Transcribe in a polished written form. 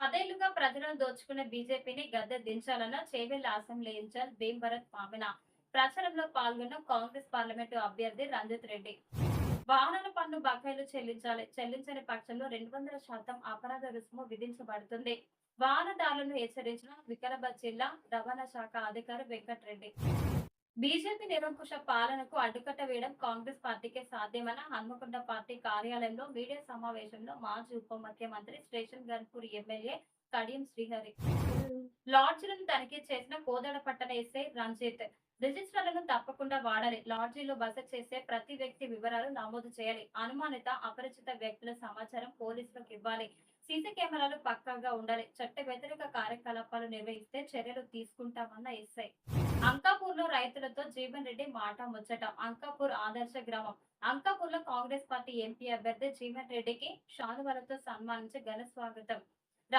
పదేళ్లుగా ప్రజలను దోచుకునే బీజేపీని గద్దె దించాలన్న చేవెళ్ల అసెంబ్లీ ఇన్ఛార్జ్ భీంభరత్ మామిన ప్రచారంలో పాల్గొన్న కాంగ్రెస్ పార్లమెంటు అభ్యర్థి రంజిత్ రెడ్డి. వాహనాల పన్ను బకాయిలు చెల్లించని పక్షంలో 200% అపరాధ రుసుము విధించబడుతుంది. వాహనదారులను హెచ్చరించిన వికారాబాద్ జిల్లా రవాణా శాఖ అధికారి వెంకట్రెడ్డి. బీజేపీ నిరంకుశ పాలనకు అడ్డుకట్ట వేయడం కాంగ్రెస్ పార్టీకే సాధ్యమని హన్మకొండ పార్టీ కార్యాలయంలో మీడియా సమావేశంలో మాజీ ఉప ముఖ్యమంత్రి స్టేషన్ గన్పూర్ ఎమ్మెల్యే కడియం శ్రీహరి. లాడ్జీలను తనిఖీ చేసిన కోదాడ పట్టణ ఎస్ఐ రంజిత్. రిజిస్టర్లను తప్పకుండా వాడాలి. లాడ్జీలో బస చేసే ప్రతి వ్యక్తి వివరాలు నమోదు చేయాలి. అనుమానిత అపరిచిత వ్యక్తుల సమాచారం పోలీసులకు ఇవ్వాలి. సీసీ కెమెరాలు పక్కాగా ఉండాలి. చట్ట వ్యతిరేక కార్యకలాపాలు నిర్వహిస్తే చర్యలు తీసుకుంటామన్న ఎస్ఐ. అంకాపూర్ లో రైతులతో జీవన్ రెడ్డి మాట ముచ్చట. అంకాపూర్ ఆదర్శ గ్రామం. అంకాపూర్ లో కాంగ్రెస్ పార్టీ ఎంపీ అభ్యర్థి జీవన్ రెడ్డికి శాలువాలతో సన్మానించి ఘన స్వాగతం